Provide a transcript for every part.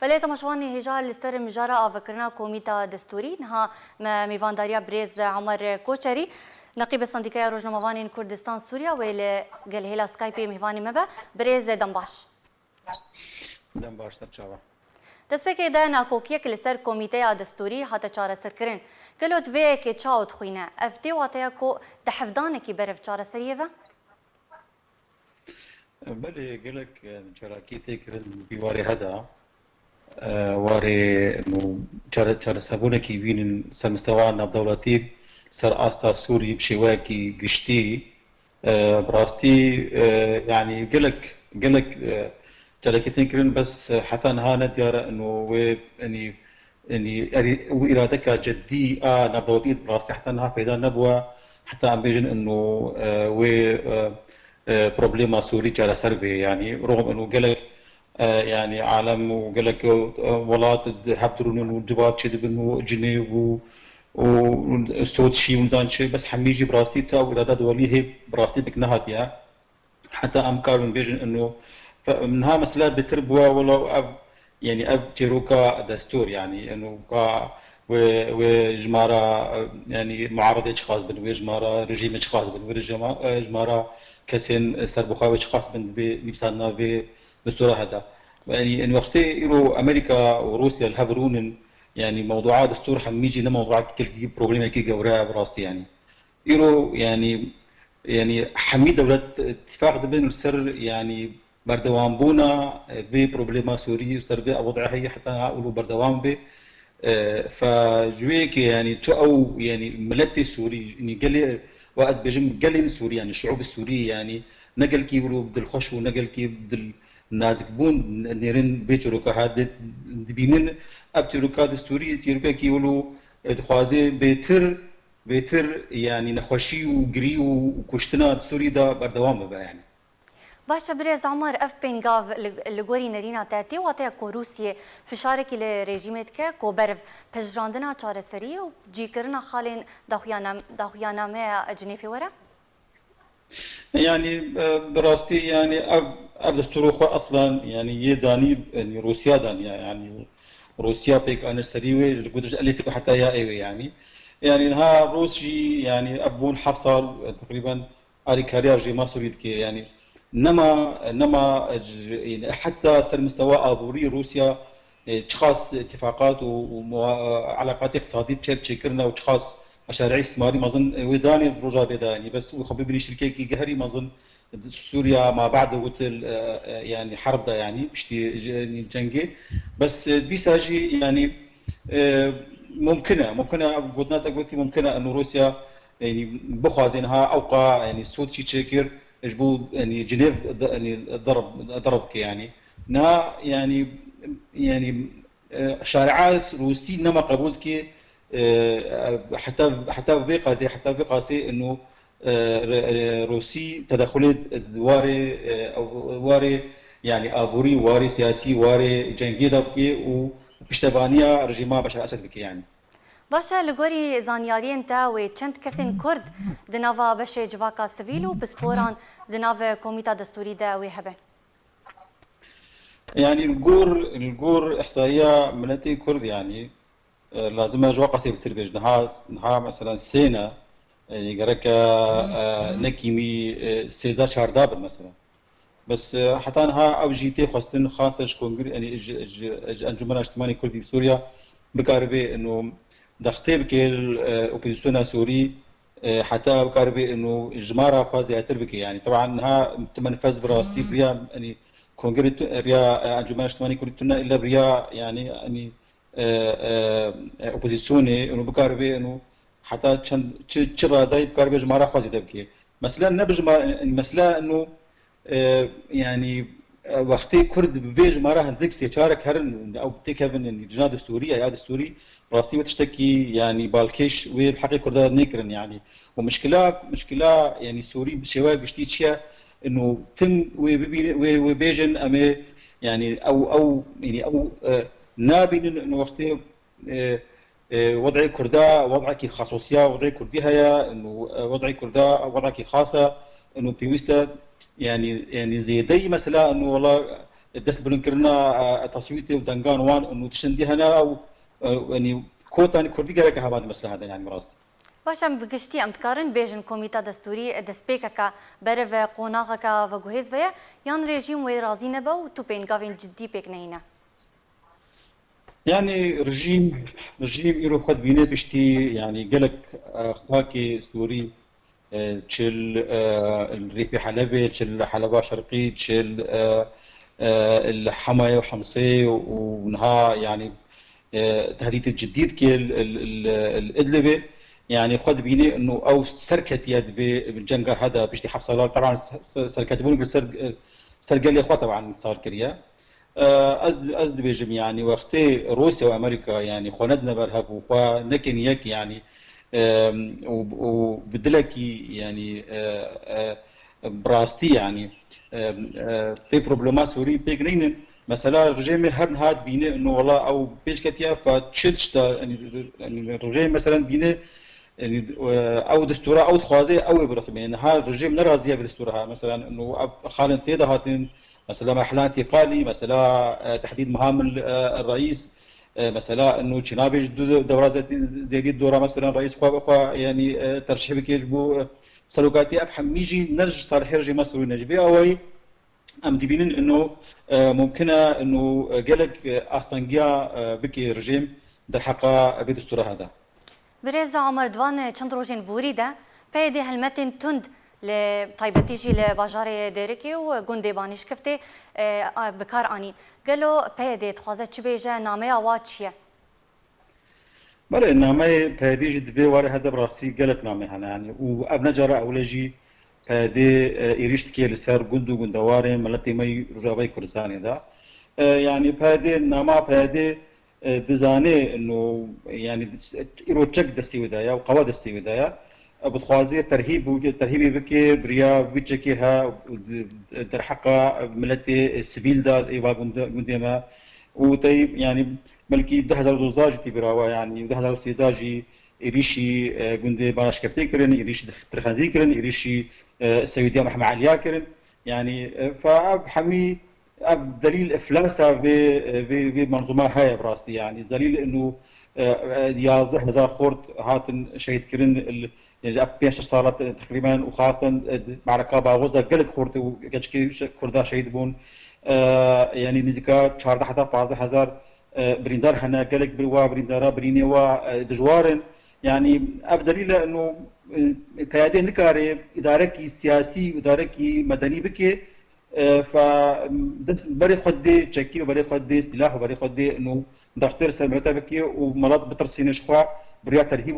بله تماشوانی هجار لستر مجارا آوکرنا کومیتا دستوری نها میوانداریا بریز عمر کوچری نقیب سندیکای روزنامه‌وان کردستان سوریا ویل گل هلا سکایپی میوانی مبه بریز دنباش دنباش سرچاوا دسپیک ده ناکوکیه که لستر کومیته دستوری حتی چاره سرکرین گلوت وی که چاوت خوینه افتی واتیا کو دحفدانه کی برف چاره سریه بله قالك شراكي تكرن بواري هذا واري انه شار سابونا كي بين سر مستوانا بدولتي سر استا سوري بشواكي قشتي براستي يعني قالك شراكي تكرن بس حتى نهانا ديارة انه اني وارادك جدي نبضوتي براستي حتى نها فيدا نبوه حتى عم بيجن انه و بروبليما سوري على سربي يعني رغم انه قالك يعني عالم وقالك ولات هبدرون والجبات شد بنو جنيف وصوت شي ونزان شي بس حميجي براسي تا ولاده دولي هي براسي بك نهاتيا حتى امكار من بيجن انه منها مسألة بتربوا ولا يعني اب تيروكا دستور يعني انه وجمارة يعني معارضة اشخاص بن وجمارة رجيم اشخاص بن وجمارة كسين سربخاوي اشخاص بن بيبسانا في بالصورة هذا يعني ان وقت يرو امريكا وروسيا الهبرون يعني موضوعات دستور حميجي موضوعات كل بروبليم كي جورا براسي يعني يرو يعني حمي دولة اتفاق بين السر يعني بردوام بونا ببروبليما سوري وسر بوضعها هي حتى اقولوا بردوام به فجويك يعني تو او يعني ملتي سوري يعني قال وقت بيجم قال سوري يعني الشعوب السوريه يعني نقل كي يقولوا بدل خوش ونقل كي بدل نازك بون نيرن بيتروكا هاد بينن ابتروكا دستوري تيروكا كي يقولوا دخوازي بيتر يعني نخوشي وقري وكشتنا سوري دا بردوام بقى يعني باشه بريز عمر اف بينغاف لغوري نرينا تاتي واتيا كو روسيا فشارك لريجيمت كه كو برف پجراندنا چارسري و جيكرنا خالين داخيانا ما جنيفي ورا يعني براستي يعني اف دستور اصلا يعني يداني يعني روسيا داني يعني روسيا بيك انا سريوي القدس الف حتى يا ايوه يعني انها روسي يعني ابون حفصل تقريبا اري كارير جيما سوريد كي يعني انما يعني حتى سر مستوى ابوري روسيا اشخاص اتفاقات وعلاقات اقتصاديه تشكرنا واشخاص مشاريع استثماريه ما اظن وداني بروجا بيداني بس وخببني شركه كي قهري ما اظن سوريا ما بعد قتل يعني حرب ده يعني بشتي جنگي بس دي ساجي يعني ممكنه قلت ممكنه انه روسيا يعني بخوازينها اوقع يعني السود شي تشكر جبو يعني جنيف يعني ضربك يعني نا يعني شارعات روسي نما قبولك حتى في قاسي انه روسي تدخلات دواري واري يعني ابوري واري سياسي واري جنگي دبكي وبشتبانيه رجيمه بشار اسد بك يعني باشه لغوري زانيارين تا و چند کسین کرد دناوا بشه جواکا سویل و بسپوران دناوا کومیتا دستوری دا وی هبن يعني الجور احصائيه ملتي كرد يعني لازم جواكا سيبتربيج نها مثلا سينا يعني قرك نكيمي سيزا شاردابر مثلا بس حتى انها او جي تي خاصه كونغر يعني انجمن اجتماعي كردي في سوريا بقاربه انه دختيب كيل اوبوزيسيون سوري حتى بقاربه انه جماره فاز يتربك يعني طبعا ها تمنفذ براستي بريا يعني كونغر ريا انجمن اجتماعي كردي الا بريا يعني اوبوزيسيون انه بقاربه انه حتى تشبا داي بقاربه جماره فاز يتربك مثلا نبج مثلا انه يعني وقتی کرد بویج ماره هندک سیچارک هرن او تکهن يعني جناد السورية يا السوري راسي وتشتكي يعني بالكيش وبحق كردا نكرن يعني مشكلة يعني سوري بشواء بشتيتشيا انه تم وبيجن امي يعني او يعني او نابين انه وقتي وضعي كردا وضعك خصوصية وضعي كردي هيا انه وضعي كردا وضعك خاصة انه بيوستا يعني زي دي مثلا انه والله دست برنكرنا تصويتي ودنقان وان انه تشندي هنا او يعني كوتاني كردي قالك هذا مثل هذا يعني براستي. باشم بگشتی ام دکارن بیژن کمیته دستوری دسپیکه که بره و قوناغه که و گوهز ویا یان رژیم وی رازی نبا و تو پینگاوین جدی پیک نینه. يعني رجيم إيرو خد بينه بشتي يعني قالك خاكي سوري تشل الريفي حلبي تشل حلبة شرقي تشل الحماية وحمصي ونها يعني تهديد الجديد كي الإدلبة يعني خد بيني إنه أو سركت يد بالجنگة هذا بشتي حفصة طبعا سركت بون سرقال لي طبعا صار كريا از بيجم يعني وقتي روسيا وامريكا يعني خوندنا برهف ونكن يك يعني وبدلكي يعني براستي يعني في بروبلما سوري بيجنين مثلا رجيم هر هاد بينه انه والله او بيش كتيا فتشتش يعني الرجيم مثلا بينه يعني او دستورة او خوازي او برسمي يعني ها الرجيم نرازيه بدستورها مثلا انه خالد تيدا هاتن مثلا مرحله انتقالي مثلا تحديد مهام الرئيس مثلا انه تشنابج دوره زي دي الدوره مثلا رئيس خوا يعني ترشيح بك يجبو سلوكاتي ابحم ميجي نرج صالح يرجي مسؤول نجبي اوي ام ديبينين انه ممكنه انه قالك استنجيا بكي رجيم در حقا بدستور هذا. برێزە ئامەردوان چەند ڕۆژێن بوریدا پێدێ هەلمەتێن تند لە تایبەتیژی لە باژارێ دێرەکێ و گوندێ بانیشکفتێ بکار ئانی گەلۆ پێدێ دخوازە چ بێژە نامەیە وا چییە؟ بله نامه پیدیج دبی واره هذا براسي قالت نامه هنا يعني وابنا جرى اولجي پیدی ایریشت که لسر گندو گندواره ملتی می رجابای کردستان دا يعني پیدی نامه پیدی دزانه انه يعني ايروتشك دستي ودايا وقوا دستي ودايا بتخوازي ترهيبي بكي بريا بيتشكيها در حقا ملتي السبيل دا ايوا قندما وتي يعني بلكي 2012 تبراوا يعني 2013 إيريشي قندي باش كرتيكرن إيريشي ترخانزيكرن إيريشي سويديا محمد عليا كرن يعني فأب حمي أب دليل إفلاسها في منظومة هاي براستي يعني دليل إنه يازح هزار خورد هاتن شهيد كرن يعني أب 15 صارت تقريبا وخاصة معركة باغوزة قلق خورد وكشكي كردا شهيد بون يعني نزكا 14 حتى 15000 بريندار هنا قالك بالوا بريندارا برينيوا دجوارن يعني ابدليل انه قيادة نكاري اداركي سياسي اداركي مدني بكي ف بري خدي تشكي وبري خدي سلاح وبري خدي انه دكتور سمعتها بكي ومرات بترسين شخوا بريا ترهيب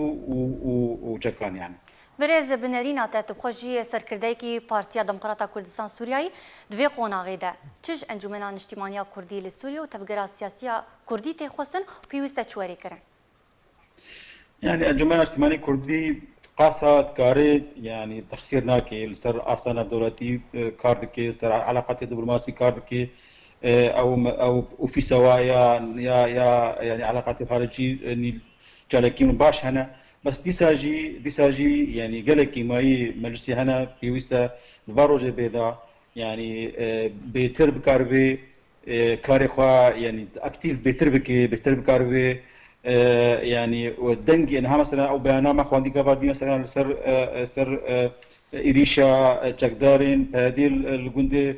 وجكان يعني برێز بنەرینە تەتبخۆژی سەرکردایکی پارتیا دموکراتا کوردستان سووریایی دوێ قۆناغێدا چش ئەنجومەنا نیشتیمانیا کوردی لە سووریا و تەبگەرا سیاسیە کوردی تێخواستن و پێویستە چوەرێکردن. يعني أنجمن اجتماعي كردي قاسة كاري يعني تخسير ناكي لسر أصلا دولتي كاردكي سر علاقات دبلوماسي كاردكي أو وفي سوايا يا يعني علاقات خارجية يعني جالكين باش هنا بس ديساجي يعني قالك ماي مجلسي هنا في وسط الباروجي بيدا يعني بيتر بكاربي كاري خوا يعني اكتيف بيتر بكاربي يعني والدنج انها مثلا او بيانات خواندي قبادي مثلا سر إريشا جاكدارين هذه الجندي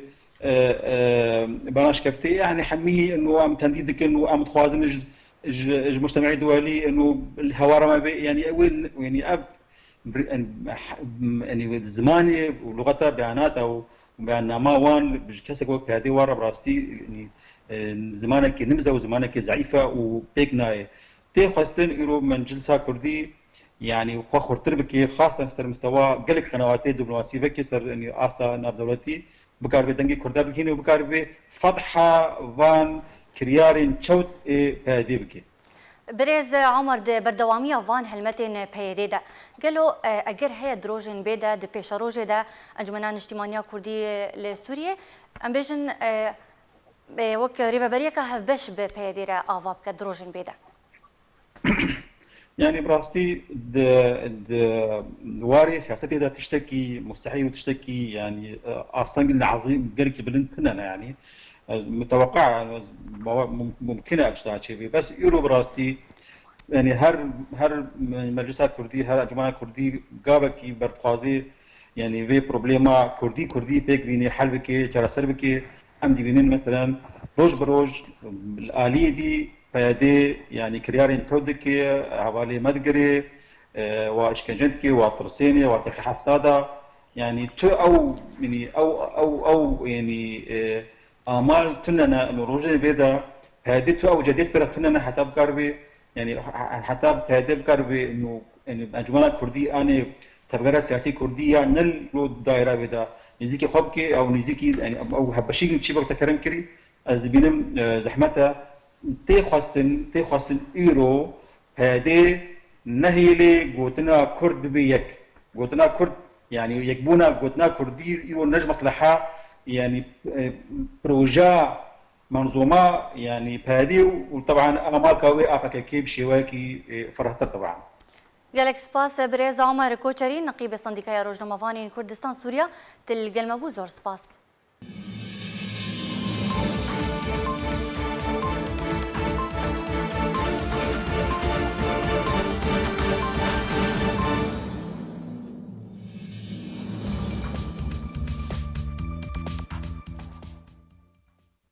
بناش كفتي يعني حميه انه ام تنديدك انه ام تخوازن المجتمع الدولي انه الهواره ما يعني وين يعني اب يعني زماني ولغتها بيانات او بان ما وان بكسك وقت هذه ورا براستي يعني زمانك نمزه وزمانك ضعيفه وبيكنا تي خاصه يرو من جلسه كردي يعني خور تربكي خاصه سر مستوى قلق قنوات دبلوماسيه فكي سر يعني استا ناب دولتي بكار بدنجي كردا بكيني وبكار بفتحه فان كريارين تشوت بهدي بكي برێز عمر بەردەوامیە ڤان هەلمەتێن پەیەدێدا گەلۆ ئەگەر هەیە درۆژن بێدا دە پێشە ڕۆژێدا ئەنجومەنا نیشتیمانیا کوردی لە سووریە ئەم بێژن وەک ڕێڤەبەریەکە هەڤبەش بە پەیەدێرە ئاوا بکە درۆژن بێدا. يعني براستي دواري سياستي دا تشتكي مستحيل وتشتكي يعني اصلا قلنا عظيم قالك بلنتنا يعني متوقعة ممكنة افشتها شيء بس يورو براستي يعني هر مجلس كردی هر انجمن کردی گاوه کی برتقازی يعني في بروبليما كردي بيك بيني حل بكي ترى بكي ام دي بينين مثلا روج بروج الآلية دي بيادي يعني كريارين تودكي حوالي مدقري واشكنجنتكي وطرسيني وطرخي حفصادا يعني تو او يعني او يعني آمال تننا انه روجي بيدا هذه تو او جديد بلا تننا حتى بقربي يعني حتى بهذا بقربي انه يعني انجمن كردي انا تبغى سياسي كردية نل رو دائرة بدا نزيكي خبكي أو نزيكي يعني أو هبشيك نشيبه تكرم كري از بينم زحمتها تخصن إيرو هذه نهيلي قوتنا كرد ببيك قوتنا كرد يعني يكبونا قوتنا كردي إيرو نج مصلحة يعني بروجا منظومة يعني بهذه وطبعا أمال كوي أفكر كيف شواكي فرحتر طبعا گلک سپاس برێز عمر کۆچەری نەقیب سندیکای ڕۆژنامەوانی کوردستان سووریا تل گەلمەبوو زۆر سپاس.